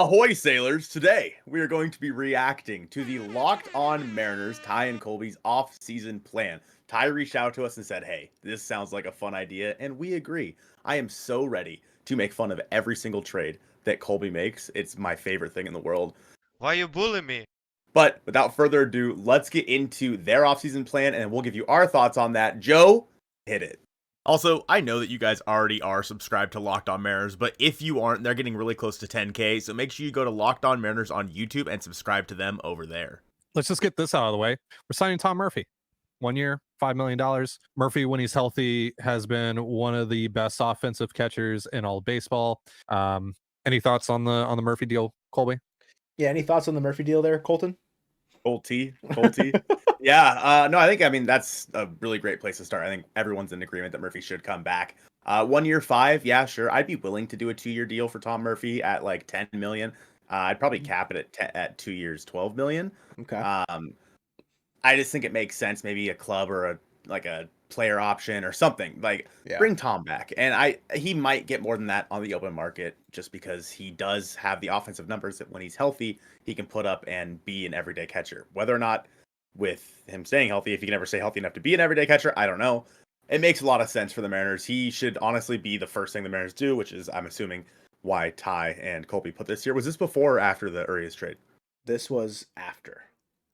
Ahoy, sailors! Today, we are going to be reacting to the Locked On Mariners, Ty and Colby's off-season plan. Ty reached out to us and said, hey, this sounds like a fun idea, and we agree. I am so ready to make fun of every single trade that Colby makes. It's my favorite thing in the world. Why you bully me? But without further ado, let's get into their off-season plan, and we'll give you our thoughts on that. Joe, hit it. Also, I know that you guys already are subscribed to Locked On Mariners, but if you aren't, they're getting really close to 10K, so make sure you go to Locked On Mariners on YouTube and subscribe to them over there. Let's just get this out of the way. We're signing Tom Murphy. 1 year, $5 million. Murphy, when he's healthy, has been one of the best offensive catchers in all of baseball. Any thoughts on the Murphy deal, Colby? Yeah, any thoughts on the Murphy deal there, Colton? Colty. Yeah, no, I mean, that's a really great place to start. I think everyone's in agreement that Murphy should come back. 1 year, 5, yeah, sure. I'd be willing to do a 2-year deal for Tom Murphy at like 10 million. I'd probably cap it at 2 years, 12 million. Okay. I just think it makes sense. Maybe a club or a player option or something. Like, bring Tom back. And he might get more than that on the open market just because he does have the offensive numbers that when he's healthy, he can put up and be an everyday catcher. Whether or not with him staying healthy, if he can ever stay healthy enough to be an everyday catcher, I don't know. It makes a lot of sense for the Mariners. He should honestly be the first thing the Mariners do, which is, I'm assuming, why Ty and Colby put this here. Was this before or after the Urias trade? This was after.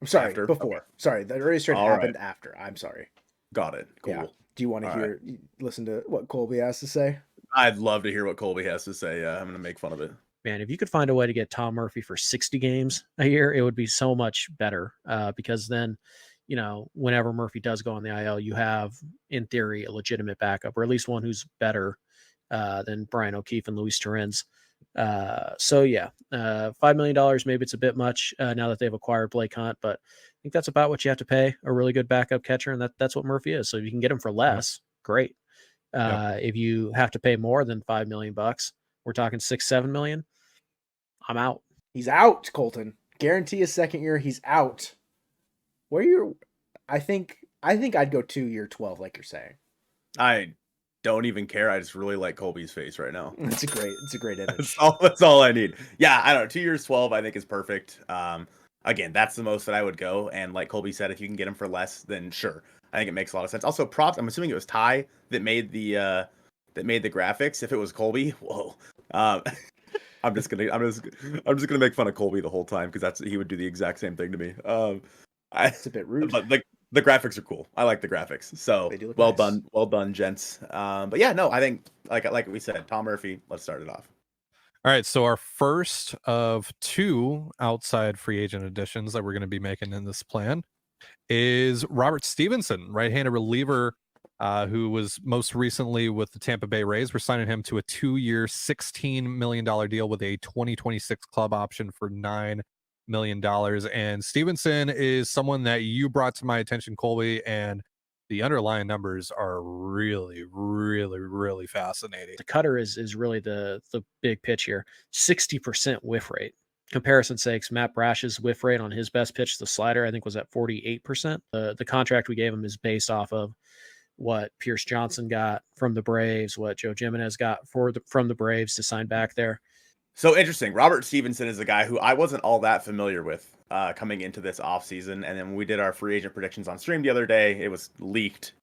I'm sorry, before. Okay. Sorry, the Urias trade happened after. I'm sorry. Got it. Cool. Yeah. Do you want to listen to what Colby has to say? I'd love to hear what Colby has to say. I'm going to make fun of it. Man, if you could find a way to get Tom Murphy for 60 games a year, it would be so much better because then, whenever Murphy does go on the IL, you have, in theory, a legitimate backup, or at least one who's better than Brian O'Keefe and Luis Torrens. $5 million, maybe it's a bit much now that they've acquired Blake Hunt, but I think that's about what you have to pay a really good backup catcher, and that's what Murphy is. So if you can get him for less, great. If you have to pay more than $5 million, we're talking 6-7 million. I'm out. He's out, Colton. Guarantee his second year. He's out. I think I'd go 2 year 12, like you're saying. I don't even care. I just really like Colby's face right now. It's a great image. That's all I need. Yeah, I don't know. 2 years 12, I think is perfect. Again, that's the most that I would go. And like Colby said, if you can get him for less, then sure. I think it makes a lot of sense. Also, props. I'm assuming it was Ty that made the graphics. If it was Colby, whoa. I'm just gonna make fun of Colby the whole time because he would do the exact same thing to me. It's a bit rude, but the graphics are cool. I like the graphics. So well done, gents. But yeah, no, I think like we said, Tom Murphy. Let's start it off. All right, so our first of 2 outside free agent additions that we're going to be making in this plan is Robert Stevenson, right-handed reliever, who was most recently with the Tampa Bay Rays. We're signing him to a 2-year, $16 million deal with a 2026 club option for $9 million. And Stevenson is someone that you brought to my attention, Colby, and the underlying numbers are really, really, really fascinating. The cutter is really the big pitch here. 60% whiff rate. Comparison sakes, Matt Brash's whiff rate on his best pitch, the slider, I think was at 48%. The contract we gave him is based off of what Pierce Johnson got from the Braves, what Joe Jimenez got from the Braves to sign back there. So interesting. Robert Stevenson is a guy who I wasn't all that familiar with coming into this offseason. And then when we did our free agent predictions on stream the other day, it was leaked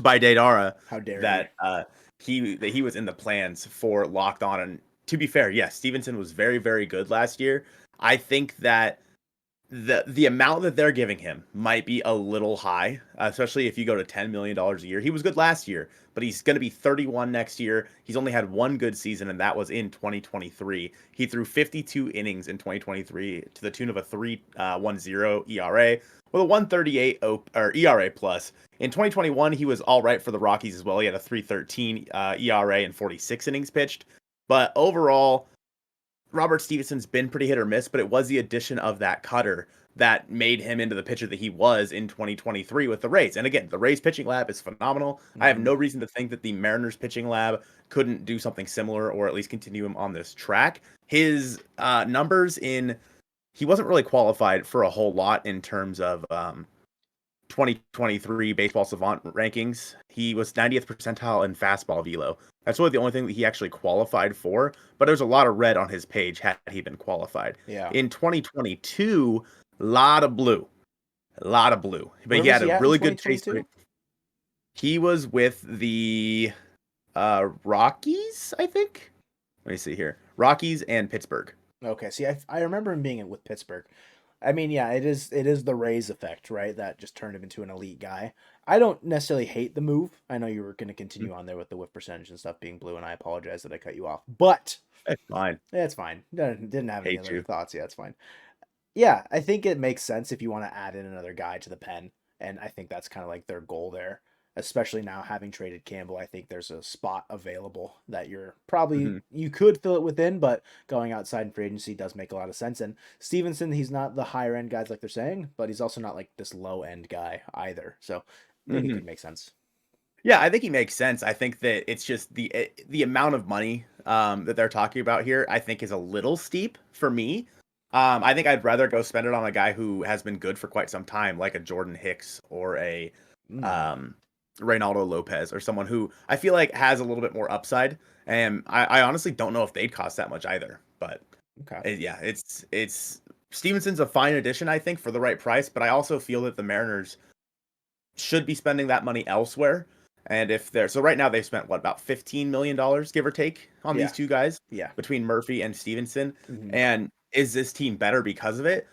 by Daydara. How dare that he was in the plans for Locked On. And to be fair, yes, Stevenson was very, very good last year. I think that the amount that they're giving him might be a little high, especially if you go to $10 million a year. He was good last year, but he's going to be 31 next year. He's only had one good season, and that was in 2023. He threw 52 innings in 2023 to the tune of a 3.10 ERA with a 1.38 ERA plus. In 2021, he was all right for the Rockies as well. He had a 3.13 ERA and 46 innings pitched. But overall, Robert Stevenson's been pretty hit or miss, but it was the addition of that cutter that made him into the pitcher that he was in 2023 with the Rays. And again, the Rays pitching lab is phenomenal. I have no reason to think that the Mariners pitching lab couldn't do something similar or at least continue him on this track. His numbers he wasn't really qualified for a whole lot in terms of 2023 Baseball Savant rankings. He was 90th percentile in fastball velo, That's really the only thing that he actually qualified for, but there's a lot of red on his page had he been qualified. Yeah. In 2022, a lot of blue. But Where he was had a at in really good chase 2022? rate. He was with the Rockies, I think. Let me see here. Rockies and Pittsburgh. Okay, see, I remember him being with Pittsburgh. I mean, yeah, it is the Rays effect, right? That just turned him into an elite guy. I don't necessarily hate the move. I know you were going to continue on there with the whiff percentage and stuff being blue, and I apologize that I cut you off. But It's fine. it's fine. Didn't have any Hate other you. thoughts. Yeah, it's fine. Yeah, I think it makes sense if you want to add in another guy to the pen, and I think that's kind of like their goal there. Especially now having traded Campbell, I think there's a spot available that you're probably you could fill it within, but going outside in free agency does make a lot of sense. And Stevenson, he's not the higher end guys like they're saying, but he's also not like this low end guy either. So I think it could make sense. Yeah, I think he makes sense. I think that it's just the amount of money that they're talking about here, I think is a little steep for me. I think I'd rather go spend it on a guy who has been good for quite some time, like a Jordan Hicks or a Reynaldo Lopez, or someone who I feel like has a little bit more upside. And I honestly don't know if they'd cost that much either. But yeah, it's Stevenson's a fine addition, I think, for the right price. But I also feel that the Mariners should be spending that money elsewhere. And if they're so right now they've spent about $15 million, give or take, on these two guys. Yeah. Between Murphy and Stevenson. And is this team better because of it?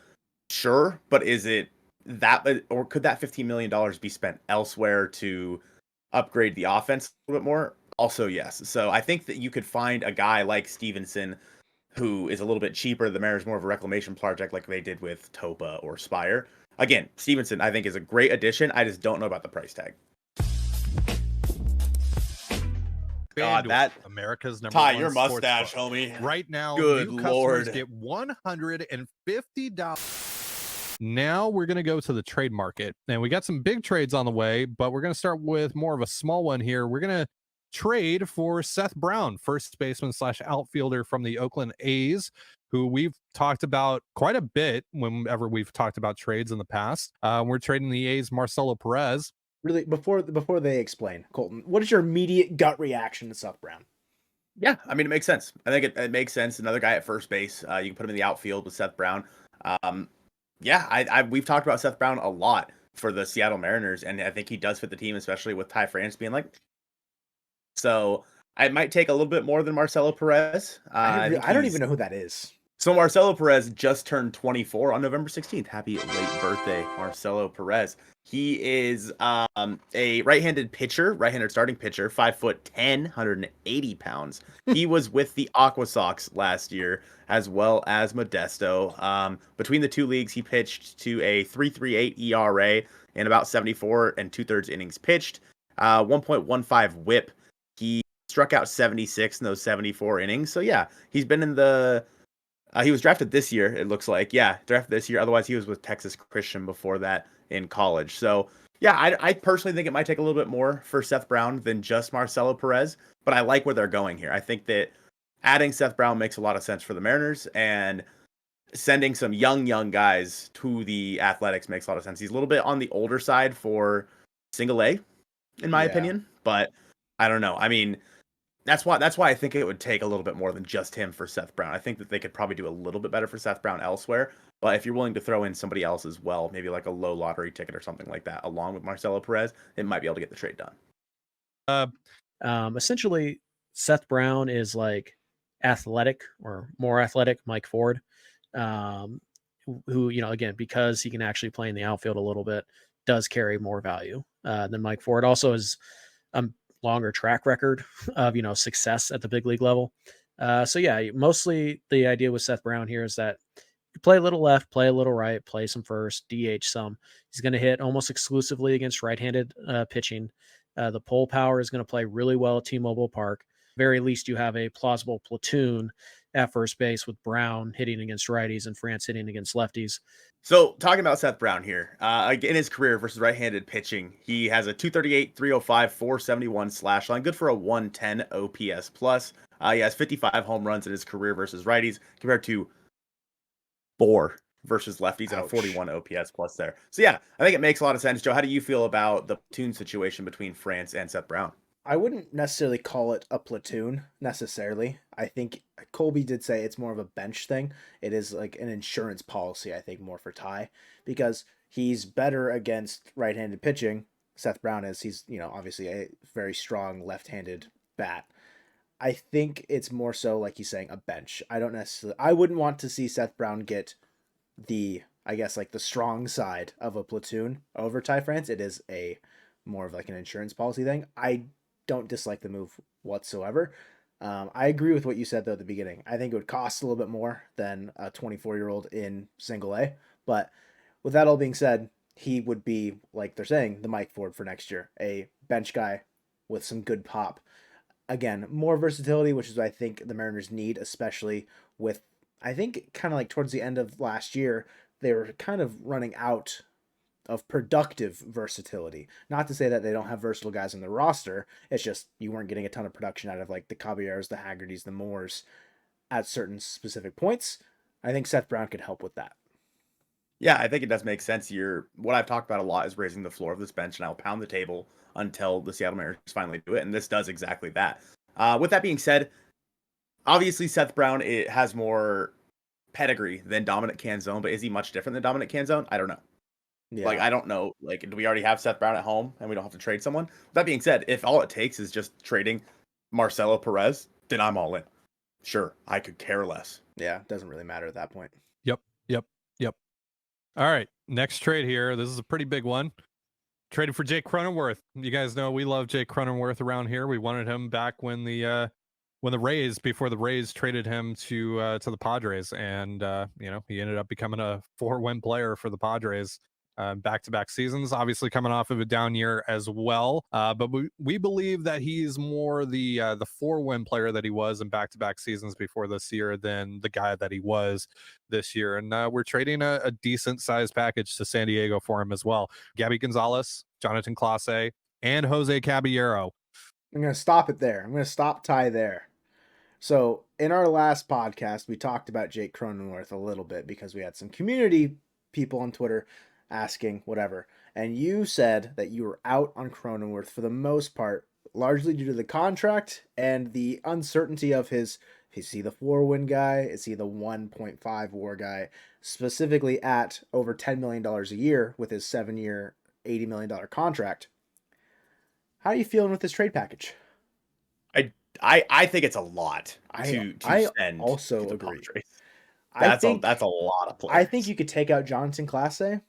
Sure, but is it that, or could that $15 million be spent elsewhere to upgrade the offense a little bit more? Also, yes. So I think that you could find a guy like Stevenson who is a little bit cheaper. The Mariners more of a reclamation project like they did with Topa or Spire. Again, Stevenson I think is a great addition. I just don't know about the price tag. God, that America's number Ty, one your sports mustache, book. homie. Right now, Good new Lord. customers get $150. Now we're going to go to the trade market, and we got some big trades on the way, but we're going to start with more of a small one here. We're going to trade for Seth Brown, first baseman / outfielder from the Oakland A's, who we've talked about quite a bit whenever we've talked about trades in the past. We're trading the A's Marcelo Perez. Really, before they explain, Colton, what is your immediate gut reaction to Seth Brown? Yeah, I mean, it makes sense. I think it makes sense. Another guy at first base. You can put him in the outfield with Seth Brown. Yeah, we've talked about Seth Brown a lot for the Seattle Mariners, and I think he does fit the team, especially with Ty France being like. So I might take a little bit more than Marcelo Perez. I don't even know who that is. So Marcelo Perez just turned 24 on November 16th. Happy late birthday, Marcelo Perez. He is a right-handed starting pitcher, 5'10", 180 pounds. He was with the Aqua Sox last year, as well as Modesto. Between the two leagues, he pitched to a 3.38 ERA and about 74 2/3 innings pitched, 1.15 WHIP. He struck out 76 in those 74 innings. So yeah, he's been in the. He was drafted this year, it looks like. Yeah, drafted this year. Otherwise, he was with Texas Christian before that in college. So, yeah, I personally think it might take a little bit more for Seth Brown than just Marcelo Perez, but I like where they're going here. I think that adding Seth Brown makes a lot of sense for the Mariners, and sending some young guys to the Athletics makes a lot of sense. He's a little bit on the older side for single A, in my opinion, but I don't know. I mean, that's why I think it would take a little bit more than just him for Seth Brown. I think that they could probably do a little bit better for Seth Brown elsewhere. But if you're willing to throw in somebody else as well, maybe like a low lottery ticket or something like that, along with Marcelo Perez, it might be able to get the trade done. Essentially, Seth Brown is like athletic or more athletic Mike Ford, who, again, because he can actually play in the outfield a little bit, does carry more value than Mike Ford. Also is longer track record of success at the big league level. So yeah, mostly the idea with Seth Brown here is that you play a little left, play a little right, play some first, DH some. He's going to hit almost exclusively against right-handed pitching. The pull power is going to play really well at T-Mobile Park. Very least you have a plausible platoon at first base with Brown hitting against righties and France hitting against lefties. So talking about Seth Brown here, in his career versus right-handed pitching, he has a 238, 305, 471 slash line, good for a 110 OPS plus. He has 55 home runs in his career versus righties compared to 4 versus lefties and a 41 OPS plus there. So yeah, I think it makes a lot of sense. Joe, how do you feel about the platoon situation between France and Seth Brown? I wouldn't necessarily call it a platoon necessarily. I think Colby did say it's more of a bench thing. It is like an insurance policy, I think, more for Ty, because he's better against right-handed pitching. Seth Brown is. He's, obviously a very strong left-handed bat. I think it's more so like he's saying a bench. I wouldn't want to see Seth Brown get I guess like the strong side of a platoon over Ty France. It is a more of like an insurance policy thing. I don't dislike the move whatsoever. I agree with what you said though at the beginning. I think it would cost a little bit more than a 24-year-old in single A. But with that all being said, he would be, like they're saying, the Mike Ford for next year, a bench guy with some good pop. Again, more versatility, which is what I think the Mariners need, especially with, I think, kind of like towards the end of last year, they were kind of running out of productive versatility. Not to say that they don't have versatile guys on the roster. It's just you weren't getting a ton of production out of like the Caballeros, the Haggertys, the Moores at certain specific points. I think Seth Brown could help with that. Yeah, I think it does make sense. What I've talked about a lot is raising the floor of this bench, and I'll pound the table until the Seattle Mariners finally do it, and this does exactly that. With that being said, obviously Seth Brown has more pedigree than Dominic Canzone, but is he much different than Dominic Canzone? I don't know. Yeah. Like, I don't know. Like, do we already have Seth Brown at home and we don't have to trade someone? That being said, if all it takes is just trading Marcelo Perez, then I'm all in. Sure, I could care less. Yeah, it doesn't really matter at that point. Yep. All right, next trade here. This is a pretty big one. Traded for Jake Cronenworth. You guys know we love Jake Cronenworth around here. We wanted him back when the before the Rays traded him to the Padres, and he ended up becoming a 4-win player for the Padres back-to-back seasons, obviously coming off of a down year as well. But we believe that he's more the 4-win player that he was in back-to-back seasons before this year than the guy that he was this year. And we're trading a decent-sized package to San Diego for him as well. Gabby Gonzalez, Jonathan Clase, and Jose Caballero. I'm going to stop it there. I'm going to stop Ty there. So in our last podcast, we talked about Jake Cronenworth a little bit because we had some community people on Twitter asking whatever. And you said that you were out on Cronenworth for the most part, largely due to the contract and the uncertainty of is he the 4-win guy? Is he the 1.5 WAR guy? Specifically at over $10 million a year with his 7-year, $80 million contract. How are you feeling with this trade package? I think it's a lot to I send. also to the agree. Padres. That's a lot of players. I think you could take out Jonathan Clase,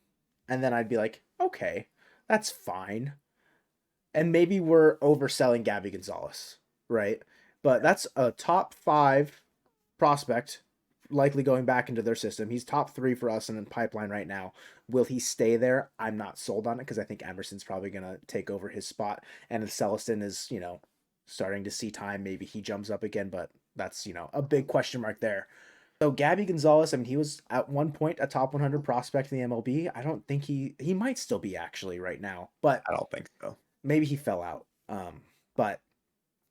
and then I'd be like, okay, that's fine. And maybe we're overselling Gabby Gonzalez, right? But that's a top 5 prospect, likely going back into their system. He's top 3 for us in the pipeline right now. Will he stay there? I'm not sold on it because I think Emerson's probably going to take over his spot. And if Celestin is, starting to see time, maybe he jumps up again, but that's, a big question mark there. So Gabby Gonzalez, I mean, he was at one point a top 100 prospect in the MLB. I don't think he might still be actually right now, but I don't think so. Maybe he fell out. But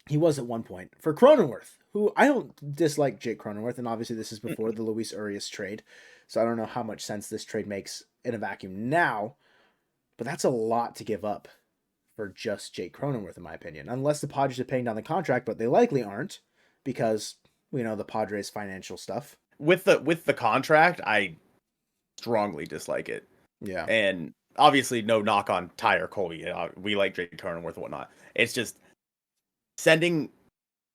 he was at one point. For Cronenworth, who I don't dislike Jake Cronenworth, and obviously this is before the Luis Urias trade, so I don't know how much sense this trade makes in a vacuum now, but that's a lot to give up for just Jake Cronenworth, in my opinion. Unless the Padres are paying down the contract, but they likely aren't, because we know the Padres' financial stuff. With the contract, I strongly dislike it. Yeah. And obviously no knock on Ty or Colby. We like Jake Cronenworth and whatnot. It's just sending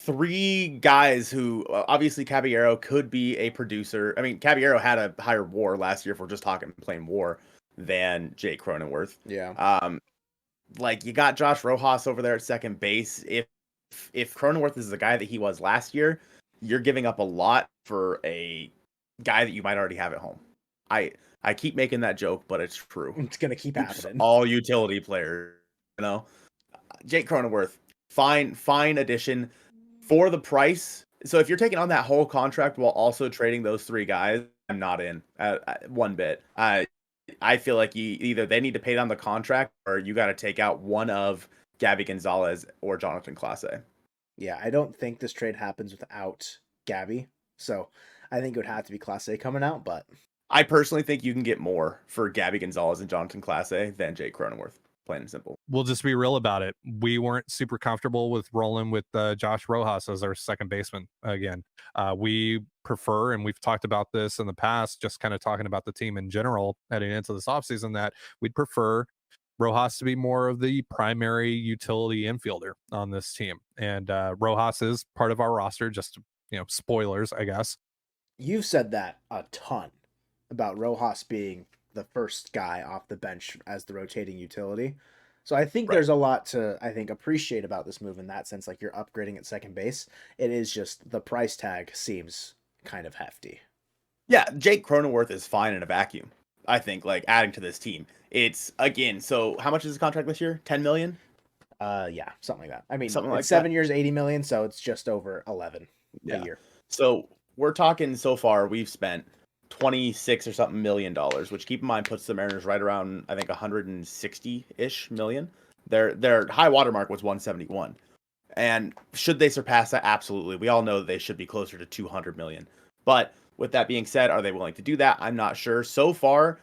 3 guys who obviously Caballero could be a producer. I mean, Caballero had a higher WAR last year, if we're just talking plain WAR, than Jake Cronenworth. Yeah. Like, you got Josh Rojas over there at second base. If Cronenworth is the guy that he was last year, you're giving up a lot for a guy that you might already have at home. I keep making that joke, but it's true. It's going to keep happening. All utility players, Jake Cronenworth, fine addition for the price. So if you're taking on that whole contract while also trading those 3 guys, I'm not in one bit. I feel like either they need to pay down the contract or you got to take out one of Gabby Gonzalez or Jonathan Clase. Yeah, I don't think this trade happens without Gabby. So I think it would have to be Clase coming out, but I personally think you can get more for Gabby Gonzalez and Jonathan Clase than Jake Cronenworth. plain and simple. We'll just be real about it. We weren't super comfortable with rolling with Josh Rojas as our second baseman again. We prefer, and we've talked about this in the past, just kind of talking about the team in general heading into this offseason, that we'd prefer Rojas to be more of the primary utility infielder on this team. And Rojas is part of our roster, just, spoilers, I guess. You've said that a ton about Rojas being the first guy off the bench as the rotating utility. So I think there's a lot to, appreciate about this move in that sense. Like, you're upgrading at second base. It is just the price tag seems kind of hefty. Yeah, Jake Cronenworth is fine in a vacuum. I think, like, adding to this team. It's, again, so how much is his contract this year? 10 million? Yeah, something like that. I mean, Something it's like 7 years, 80 million, so it's just over 11 Yeah. a year. So we're talking so far, we've spent 26 or something $million, which, keep in mind, puts the Mariners right around, I think, 160-ish million. Their high watermark was 171. And should they surpass that? Absolutely. We all know that they should be closer to 200 million. But with that being said, are they willing to do that? I'm not sure. So far,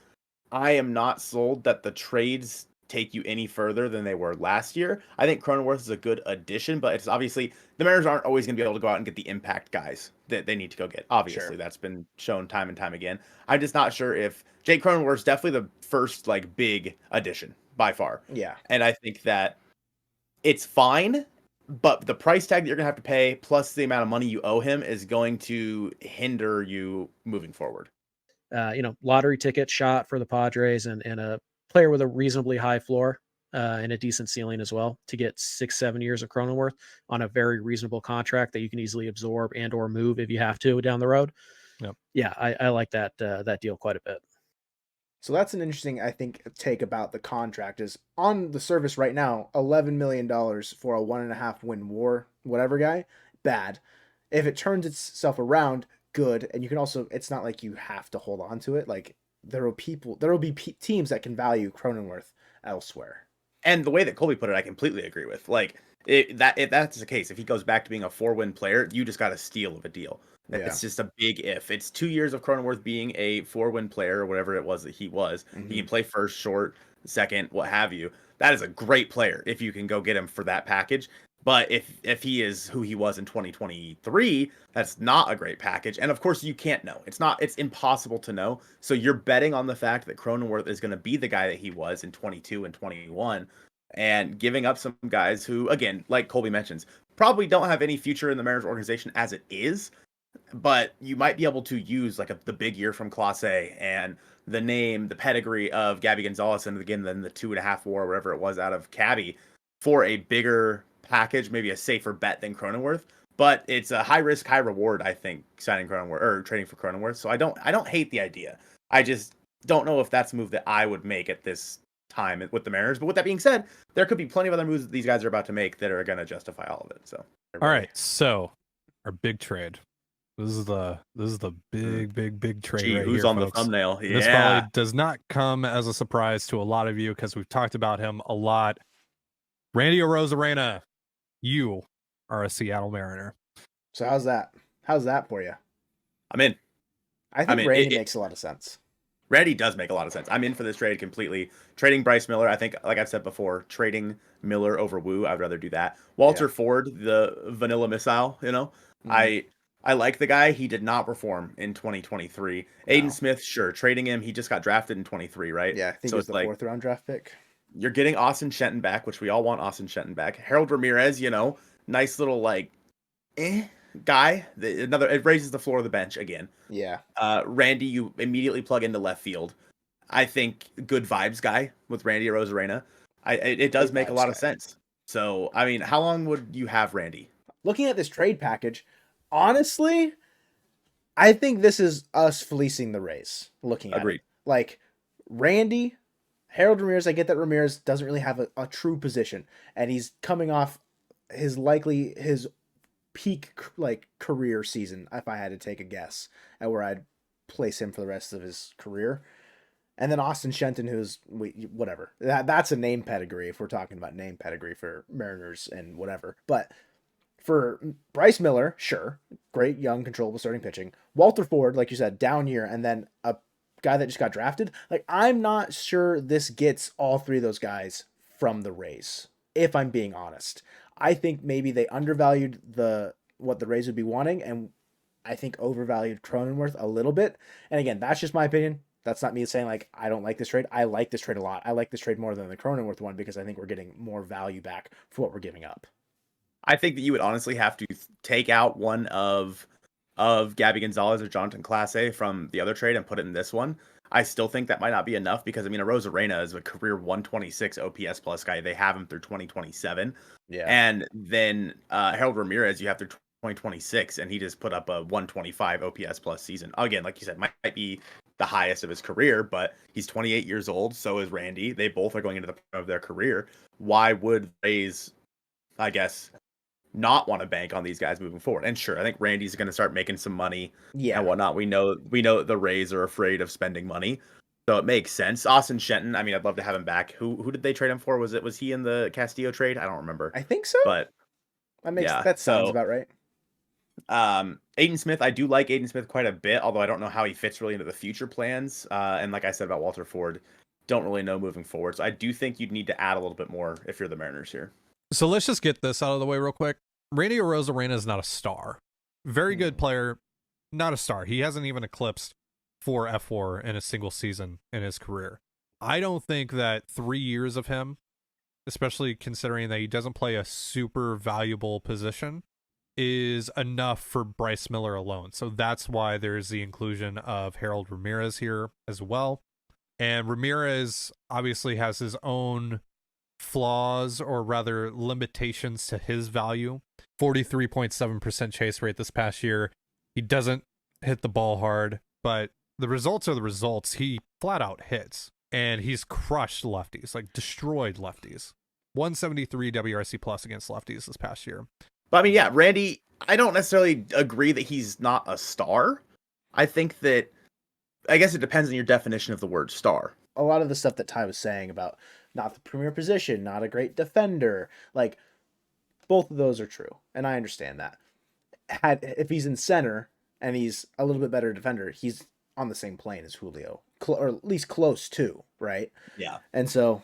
I am not sold that the trades take you any further than they were last year. I think Cronenworth is a good addition, but it's obviously the Mariners aren't always going to be able to go out and get the impact guys that they need to go get. Obviously, Sure. That's been shown time and time again. I'm just not sure if Jake Cronenworth's definitely the first like big addition by far. Yeah. And I think that it's fine, but the price tag that you're going to have to pay plus the amount of money you owe him is going to hinder you moving forward. Lottery ticket shot for the Padres and a player with a reasonably high floor and a decent ceiling as well to get 6-7 years of Cronenworth on a very reasonable contract that you can easily absorb and or move if you have to down the road. Yep. Yeah, I like that deal quite a bit. So that's an interesting, I think, take about the contract is on the surface right now, $11 million for a 1.5 win WAR, whatever guy, bad. If it turns itself around, good. And you can also, it's not like you have to hold on to it. Like, there will be teams that can value Cronenworth elsewhere. And the way that Colby put it, I completely agree with. Like, if that's the case, if he goes back to being a 4-win player, you just got a steal of a deal. Yeah. It's just a big if. It's 2 years of Cronenworth being a 4-win player or whatever it was that he was. Mhm. He can play first, short, second, what have you. That is a great player if you can go get him for that package. But if he is who he was in 2023, that's not a great package. And of course, you can't know. It's impossible to know. So you're betting on the fact that Cronenworth is going to be the guy that he was in 22 and 21, and giving up some guys who, again, like Colby mentions, probably don't have any future in the Mariners organization as it is. But you might be able to use like the big year from Clase and the name, the pedigree of Gabby Gonzalez, and again, then the 2.5 WAR, whatever it was, out of Cabby for a bigger package, maybe a safer bet than Cronenworth. But it's a high risk, high reward, I think, signing Cronenworth or trading for Cronenworth. So I don't hate the idea. I just don't know if that's a move that I would make at this time with the Mariners. But with that being said, there could be plenty of other moves that these guys are about to make that are going to justify all of it. So all right, so our big trade. This is the big trade. Gee, right who's here, on folks. the thumbnail? Yeah. This probably does not come as a surprise to a lot of you because we've talked about him a lot. Randy Rosario, you are a Seattle Mariner. So how's that? How's that for you? I'm in. I think Randy makes a lot of sense. Randy does make a lot of sense. I'm in for this trade completely. Trading Bryce Miller, I think, like I've said before, trading Miller over Woo, I'd rather do that. Walter Ford, the vanilla missile, Mm-hmm. I like the guy. He did not perform in 2023. Aiden Smith, sure, trading him. He just got drafted in 23, right? Yeah, I think so it's the 4th round draft pick. You're getting Austin Shenton back, which we all want Austin Shenton back. Harold Ramirez, nice little guy. It raises the floor of the bench again. Yeah. Randy, you immediately plug into left field. I think good vibes guy with Randy Rosarena. It does make a lot of sense. So, I mean, how long would you have Randy? Looking at this trade package, honestly, I think this is us fleecing the Rays. Looking at it. Like, Randy, Harold Ramirez, I get that Ramirez doesn't really have a true position, and he's coming off his peak career season, if I had to take a guess at where I'd place him for the rest of his career. And then Austin Shenton, who's whatever. That's a name pedigree if we're talking about name pedigree for Mariners and whatever. But for Bryce Miller, sure, great young controllable starting pitching. Walter Ford, like you said, down year, and then a guy that just got drafted. Like, I'm not sure this gets all three of those guys from the Rays, if I'm being honest. I think maybe they undervalued what the Rays would be wanting, and I think overvalued Cronenworth a little bit. And again, that's just my opinion. That's not me saying like I don't like this trade. I like this trade a lot. I like this trade more than the Cronenworth one because I think we're getting more value back for what we're giving up. I think that you would honestly have to take out one of Gabby Gonzalez or Jonathan Clase from the other trade and put it in this one. I still think that might not be enough because, I mean, a Rosario is a career 126 OPS plus guy. They have him through 2027. Yeah. And then Harold Ramirez, you have through 2026, and he just put up a 125 OPS plus season. Again, like you said, might be the highest of his career, but he's 28 years old. So is Randy. They both are going into the prime of their career. Why would Rays, I guess, not want to bank on these guys moving forward? And sure, I think Randy's going to start making some money and whatnot. We know the Rays are afraid of spending money, so it makes sense. Austin Shenton, I mean, I'd love to have him back. Who did they trade him for? Was he in the Castillo trade? I don't remember. I think so. But that sounds about right. Aiden Smith, I do like Aiden Smith quite a bit, although I don't know how he fits really into the future plans. And like I said about Walter Ford, don't really know moving forward. So I do think you'd need to add a little bit more if you're the Mariners here. So let's just get this out of the way real quick. Randy Arozarena is not a star. Very good player, not a star. He hasn't even eclipsed 4 F4 in a single season in his career. I don't think that 3 years of him, especially considering that he doesn't play a super valuable position, is enough for Bryce Miller alone. So that's why there's the inclusion of Harold Ramirez here as well. And Ramirez obviously has his own flaws, or rather limitations to his value. 43.7% chase rate this past year. He doesn't hit the ball hard, but the results are the results. He flat out hits, and he's crushed lefties, like destroyed lefties. 173 WRC plus against lefties this past year. But I mean, yeah, Randy, I don't necessarily agree that he's not a star. I think that, I guess it depends on your definition of the word star. A lot of the stuff that Ty was saying about not the premier position, not a great defender, like both of those are true, and I understand that. If he's in center and he's a little bit better defender, he's on the same plane as Julio, or at least close to, right? Yeah. And so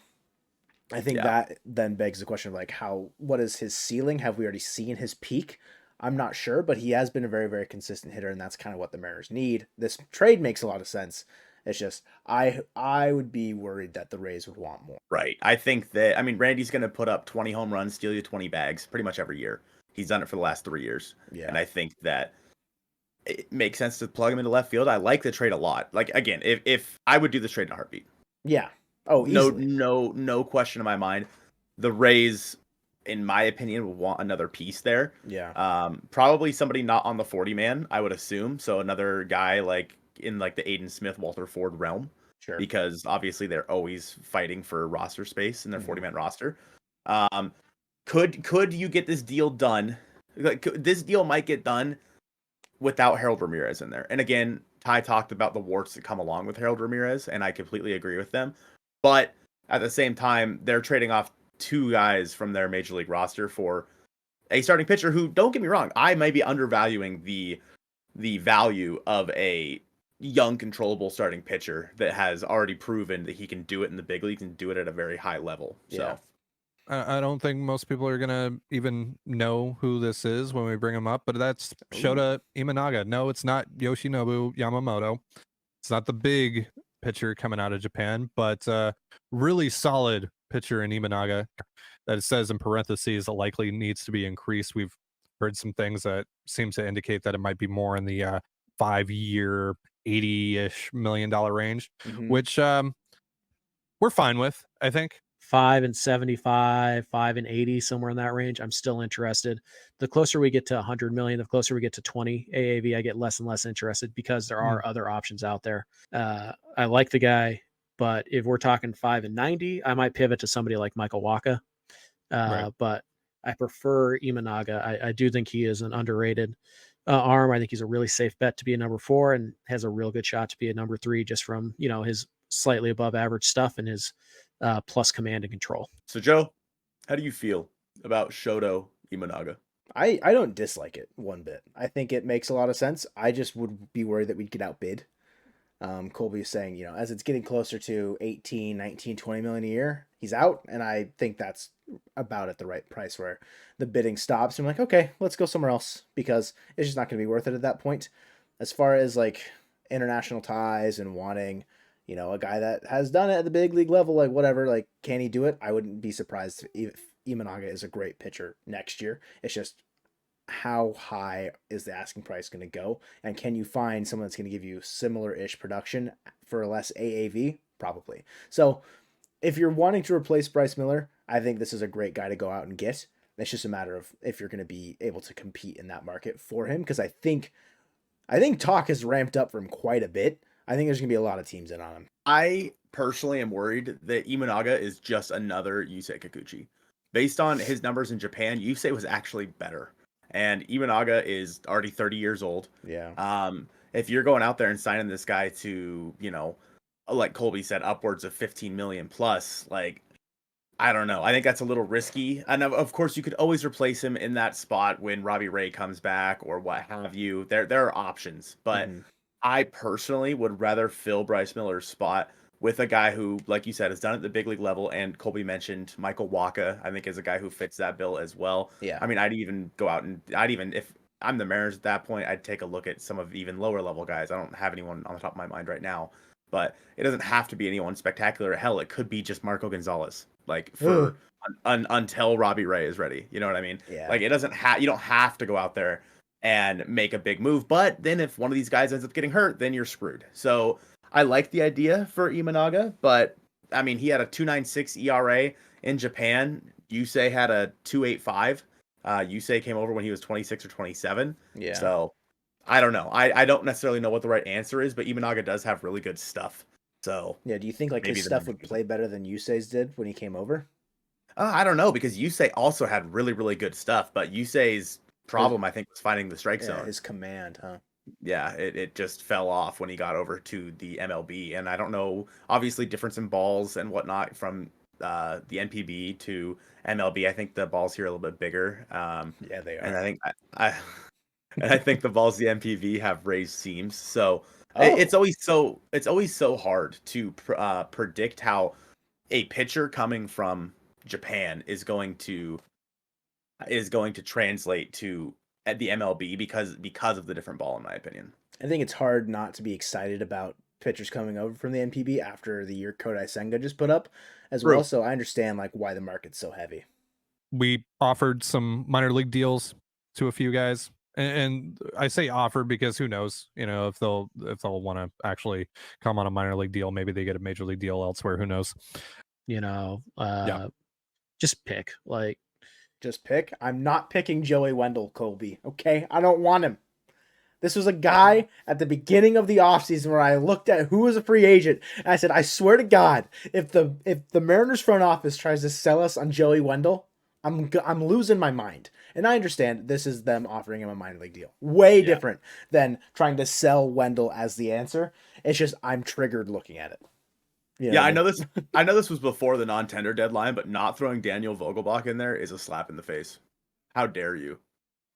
I think that then begs the question of like, what is his ceiling? Have we already seen his peak? I'm not sure, but he has been a very, very consistent hitter, and that's kind of what the Mariners need. This trade makes a lot of sense. It's just I would be worried that the Rays would want more. Right. I think that, I mean, Randy's going to put up 20 home runs, steal you 20 bags pretty much every year. He's done it for the last 3 years. Yeah. And I think that it makes sense to plug him into left field. I like the trade a lot. Like, again, if I would do this trade in a heartbeat. Yeah. Oh, easily. No question in my mind. The Rays, in my opinion, will want another piece there. Yeah. Probably somebody not on the 40 man, I would assume. So another guy like in like the Aiden Smith, Walter Ford realm. Sure. Because obviously they're always fighting for roster space in their 40 man roster. Could you get this deal done? Like, this deal might get done without Harold Ramirez in there. And again, Ty talked about the warts that come along with Harold Ramirez, and I completely agree with them. But at the same time, they're trading off 2 guys from their major league roster for a starting pitcher who, don't get me wrong, I might be undervaluing the value of a young, controllable starting pitcher that has already proven that he can do it in the big leagues and do it at a very high level. Yeah. So I don't think most people are gonna even know who this is when we bring him up, but that's Shota Imanaga. No, it's not Yoshinobu Yamamoto. It's not the big pitcher coming out of Japan, but really solid pitcher in Imanaga that it says in parentheses likely needs to be increased. We've heard some things that seem to indicate that it might be more in the 5-year, $80-ish million range, which we're fine with, I think. 5 and 75, 5 and 80, somewhere in that range. I'm still interested. The closer we get to 100 million, the closer we get to 20 AAV, I get less and less interested because there are other options out there. I like the guy, but if we're talking 5 and 90, I might pivot to somebody like Michael Waka. Right. But I prefer Imanaga. I do think he is an underrated arm. I think he's a really safe bet to be a number 4 and has a real good shot to be a number 3 just from, his slightly above average stuff and his plus command and control. So Joe, how do you feel about Shoto Imanaga? I don't dislike it one bit. I think it makes a lot of sense. I just would be worried that we'd get outbid. Colby is saying, as it's getting closer to 18, 19, 20 million a year, he's out. And I think that's about at the right price where the bidding stops. I'm like, okay, let's go somewhere else because it's just not going to be worth it at that point. As far as like international ties and wanting, a guy that has done it at the big league level, like whatever, like, can he do it? I wouldn't be surprised if Imanaga is a great pitcher next year. It's just how high is the asking price going to go? And can you find someone that's going to give you similar-ish production for less AAV? Probably. So if you're wanting to replace Bryce Miller, I think this is a great guy to go out and get. It's just a matter of if you're going to be able to compete in that market for him, because I think talk has ramped up for him quite a bit. I think there's going to be a lot of teams in on him. I personally am worried that Imanaga is just another Yusei Kikuchi. Based on his numbers in Japan, Yusei was actually better. And Imanaga is already 30 years old. Yeah. If you're going out there and signing this guy to, like Colby said, upwards of 15 million plus, like, I don't know. I think that's a little risky. And of course, you could always replace him in that spot when Robbie Ray comes back or what have you. There are options. But I personally would rather fill Bryce Miller's spot with a guy who, like you said, has done it at the big league level. And Colby mentioned Michael Wacha, I think, is a guy who fits that bill as well. Yeah. I mean, I'd even go out and if I'm the Mariners at that point, I'd take a look at some of the even lower level guys. I don't have anyone on the top of my mind right now, but it doesn't have to be anyone spectacular. Hell, it could be just Marco Gonzalez, like for until Robbie Ray is ready. You know what I mean? Yeah. Like, it doesn't you don't have to go out there and make a big move. But then if one of these guys ends up getting hurt, then you're screwed. So I like the idea for Imanaga, but I mean, he had a 2.96 ERA in Japan. Yusei had a 2.85. Yusei came over when he was 26 or 27. Yeah. So I don't know. I don't necessarily know what the right answer is, but Imanaga does have really good stuff. So yeah, do you think like his stuff would play better than Yusei's did when he came over? I don't know, because Yusei also had really, really good stuff, but Yusei's problem, I think, was finding the strike zone. His command, huh? Yeah, it just fell off when he got over to the MLB. And I don't know, obviously difference in balls and whatnot from the NPB to MLB. I think the balls here are a little bit bigger. Yeah, they are. And I think I think the balls the NPB have raised seams. So it's always so hard to predict how a pitcher coming from Japan is going to translate to at the MLB because of the different ball, in my opinion. I think it's hard not to be excited about pitchers coming over from the NPB after the year Kodai Senga just put up as well. So I understand like why the market's so heavy. We offered some minor league deals to a few guys, and I say offered because who knows, if they'll want to actually come on a minor league deal. Maybe they get a major league deal elsewhere. Who knows? Just pick. Just pick. I'm not picking Joey Wendell, Colby. Okay, I don't want him. This was a guy at the beginning of the offseason where I looked at who was a free agent, and I said, I swear to God, if the Mariners front office tries to sell us on Joey Wendell, I'm losing my mind. And I understand this is them offering him a minor league deal. Way different than trying to sell Wendell as the answer. It's just I'm triggered looking at it. I know this. I know this was before the non-tender deadline, but not throwing Daniel Vogelbach in there is a slap in the face. How dare you?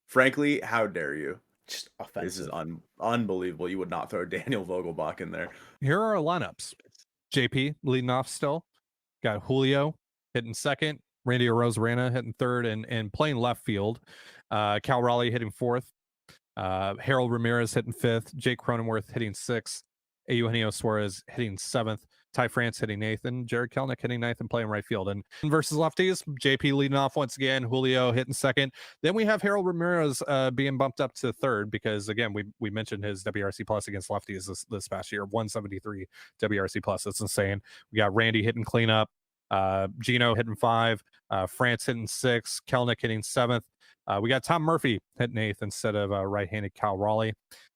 Frankly, how dare you? Just offensive. This is unbelievable. You would not throw Daniel Vogelbach in there. Here are our lineups. JP leading off still. Got Julio hitting second. Randy Arozarena hitting third and playing left field. Cal Raleigh hitting fourth. Harold Ramirez hitting fifth. Jake Cronenworth hitting sixth. Eugenio Suarez hitting seventh. Ty France hitting eighth, and Jared Kelenic hitting ninth and playing right field. And versus lefties, JP leading off once again, Julio hitting second. Then we have Harold Ramirez being bumped up to third because, again, we mentioned his WRC plus against lefties this past year, 173 WRC plus. That's insane. We got Randy hitting cleanup, Gino hitting five, France hitting six, Kelenic hitting seventh. We got Tom Murphy hitting eighth instead of right-handed Cal Raleigh,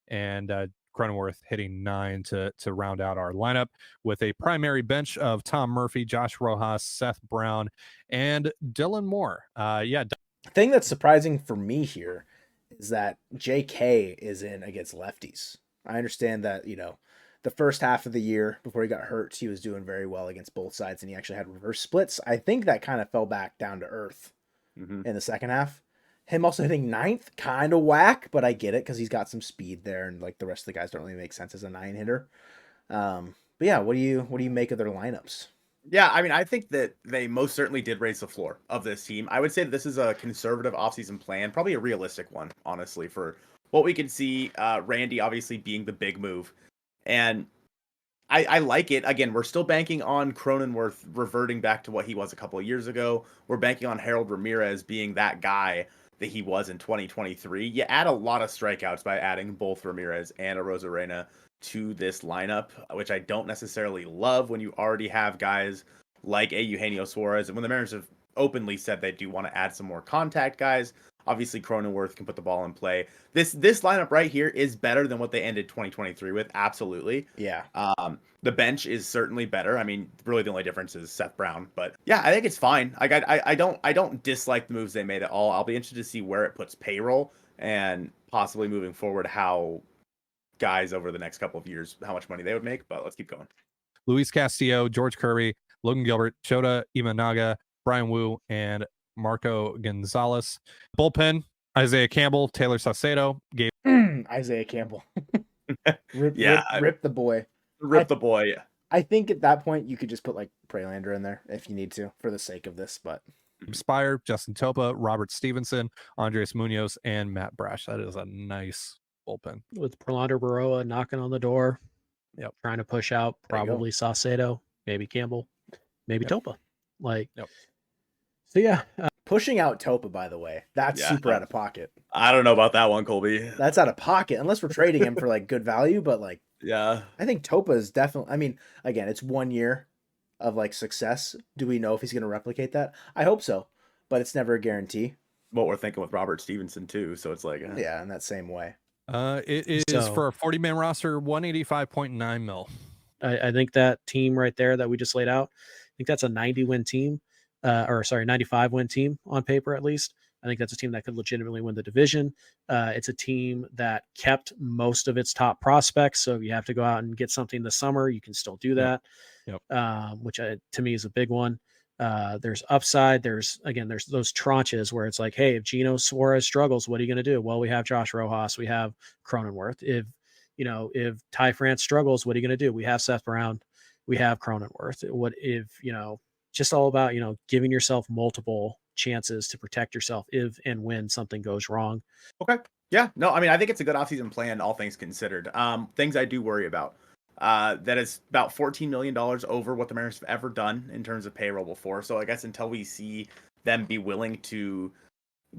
and Cronenworth hitting 9 to round out our lineup with a primary bench of Tom Murphy, Josh Rojas, Seth Brown, and Dylan Moore. The thing that's surprising for me here is that JK is in against lefties. I understand that, the first half of the year before he got hurt, he was doing very well against both sides, and he actually had reverse splits. I think that kind of fell back down to earth in the second half. Him also hitting ninth, kind of whack, but I get it because he's got some speed there, and like the rest of the guys don't really make sense as a 9-hitter. But yeah, what do you make of their lineups? Yeah, I mean, I think that they most certainly did raise the floor of this team. I would say that this is a conservative offseason plan, probably a realistic one, honestly, for what we can see. Randy obviously being the big move. And I like it. Again, we're still banking on Cronenworth reverting back to what he was a couple of years ago. We're banking on Harold Ramirez being that guy that he was in 2023. You add a lot of strikeouts by adding both Ramirez and a Rosario to this lineup, which I don't necessarily love when you already have guys like a Eugenio Suarez. And when the Mariners have openly said they do want to add some more contact guys, obviously Cronenworth can put the ball in play. This lineup right here is better than what they ended 2023 with. Absolutely. Yeah. The bench is certainly better. I mean, really the only difference is Seth Brown, but yeah, I think it's fine. Like I don't dislike the moves they made at all. I'll be interested to see where it puts payroll and possibly moving forward how guys over the next couple of years how much money they would make. But let's keep going. Luis Castillo, George Kirby, Logan Gilbert, Shota Imanaga, Brian Wu, and Marco Gonzalez. Bullpen: Isaiah Campbell, Taylor Saucedo, Gabe. Isaiah Campbell. Yeah, rip the boy. Rip the boy. I think at that point you could just put like Prelander in there if you need to for the sake of this, but Spire, Justin Topa, Robert Stevenson, Andres Munoz, and Matt Brash. That is a nice bullpen. With Prelander Baroa knocking on the door. Yep. Trying to push out probably Saucedo, maybe Campbell, maybe Topa. Like, so yeah. Pushing out Topa, by the way, that's super out of pocket. I don't know about that one, Colby. That's out of pocket unless we're trading him for like good value, but like, yeah, I think Topa is definitely. I mean, again, it's 1 year of like success. Do we know if he's going to replicate that? I hope so, but it's never a guarantee. What we're thinking with Robert Stevenson too, so it's like yeah, in that same way. It is for a 40-man roster, 185.9 mil. I think that team right there that we just laid out, I think that's a 90-win team, 95-win team on paper at least. I think that's a team that could legitimately win the division. It's a team that kept most of its top prospects, so if you have to go out and get something this summer, you can still do that. Which to me is a big one. There's upside. There's those tranches where it's like, hey, if Gino Suarez struggles, what are you going to do? Well, we have Josh Rojas, we have Cronenworth. If Ty France struggles, what are you going to do? We have Seth Brown, we have Cronenworth. What if, just all about, giving yourself multiple chances to protect yourself if and when something goes wrong. Okay. Yeah. No, I mean, I think it's a good offseason plan, all things considered. Things I do worry about. That is about $14 million over what the Mariners have ever done in terms of payroll before. So I guess until we see them be willing to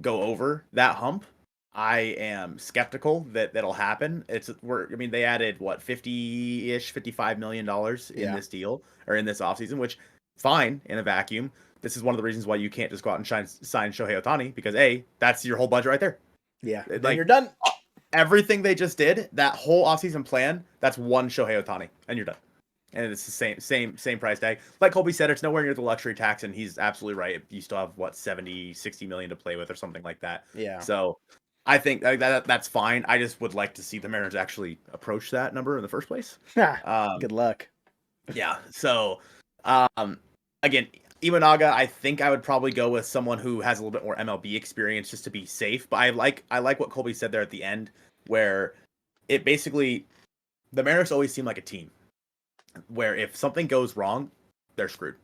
go over that hump, I am skeptical that that'll happen. They added what, 50-ish, $55 million in this deal or in this offseason, which fine in a vacuum. This is one of the reasons why you can't just go out and sign Shohei Ohtani because that's your whole budget right there. Yeah. Like, then you're done. Everything they just did, that whole offseason plan, that's one Shohei Ohtani, and you're done. And it's the same price tag. Like Colby said, it's nowhere near the luxury tax, and he's absolutely right. You still have, 60 million to play with or something like that. Yeah. So I think that's fine. I just would like to see the Mariners actually approach that number in the first place. Good luck. Yeah. So, again, Imanaga, I think I would probably go with someone who has a little bit more MLB experience just to be safe. But I like what Colby said there at the end, where it basically, the Mariners always seem like a team, where if something goes wrong, they're screwed.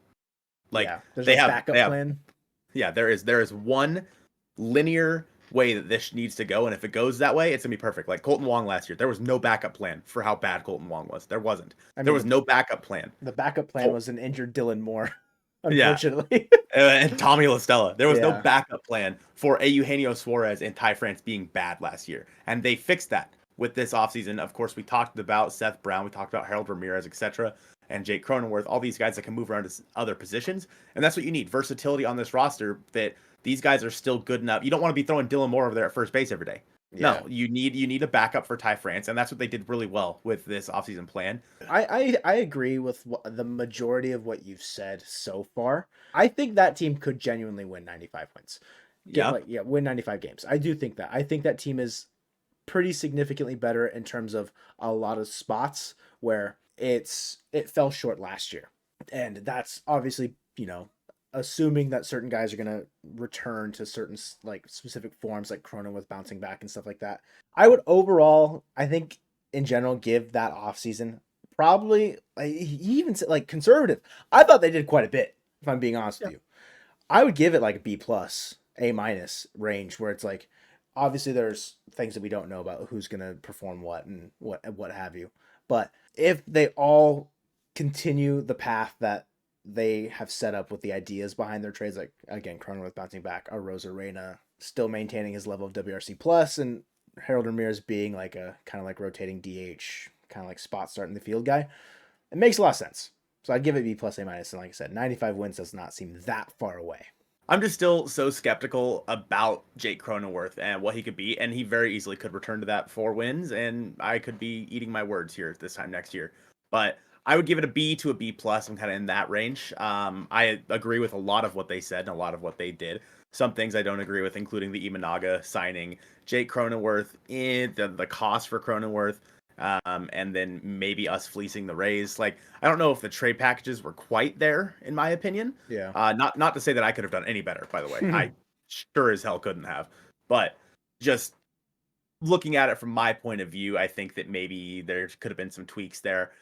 Like there's they a have backup plan. Yeah, there is one linear way that this needs to go, and if it goes that way, it's gonna be perfect. Like Colton Wong last year, there was no backup plan for how bad Colton Wong was. There wasn't. There was no backup plan. The backup plan was an injured Dylan Moore. Unfortunately. And Tommy LaStella. There was no backup plan for a Eugenio Suarez and Ty France being bad last year. And they fixed that with this offseason. Of course, we talked about Seth Brown. We talked about Harold Ramirez, etc. And Jake Cronenworth. All these guys that can move around to other positions. And that's what you need. Versatility on this roster that these guys are still good enough. You don't want to be throwing Dylan Moore over there at first base every day. Yeah. No, you need a backup for Ty France, and that's what they did really well with this offseason plan. I agree with the majority of what you've said so far. I think that team could genuinely win 95 wins. Win 95 games. I do think that. I think that team is pretty significantly better in terms of a lot of spots where it fell short last year. And that's obviously, assuming that certain guys are going to return to certain like specific forms, like Cronenworth bouncing back and stuff like that. I would overall, I think in general, give that offseason probably he even said like conservative. I thought they did quite a bit, if I'm being honest with you. I would give it like a B plus, A minus range, where it's like obviously there's things that we don't know about who's gonna perform what and what have you. But if they all continue the path that they have set up with the ideas behind their trades, like again, Cronenworth bouncing back, a Rosario still maintaining his level of WRC plus, and Harold Ramirez being like a kind of like rotating DH, kind of like spot starting the field guy, it makes a lot of sense. So I'd give it B plus, A minus, and like I said, 95 wins does not seem that far away. I'm just still so skeptical about Jake Cronenworth and what he could be, and he very easily could return to that 4 wins, and I could be eating my words here this time next year. But I would give it a B to a B plus. I'm kind of in that range. I agree with a lot of what they said and a lot of what they did. Some things I don't agree with, including the Imanaga signing, Jake Cronenworth, the cost for Cronenworth, and then maybe us fleecing the Rays. Like, I don't know if the trade packages were quite there, in my opinion. Yeah. Not to say that I could have done any better, by the way. I sure as hell couldn't have. But just looking at it from my point of view, I think that maybe there could have been some tweaks there.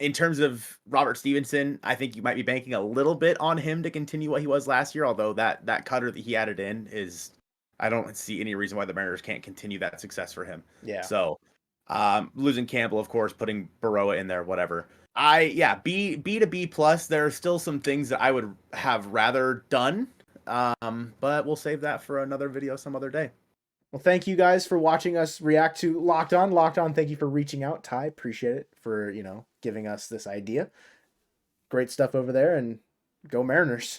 In terms of Robert Stevenson, I think you might be banking a little bit on him to continue what he was last year, although that cutter that he added in is, I don't see any reason why the Mariners can't continue that success for him. Yeah. So losing Campbell, of course, putting Baroa in there, whatever. B to B plus. There are still some things that I would have rather done, but we'll save that for another video some other day. Well, thank you guys for watching us react to Locked On. Locked On, thank you for reaching out. Ty, appreciate it for, giving us this idea. Great stuff over there, and go Mariners.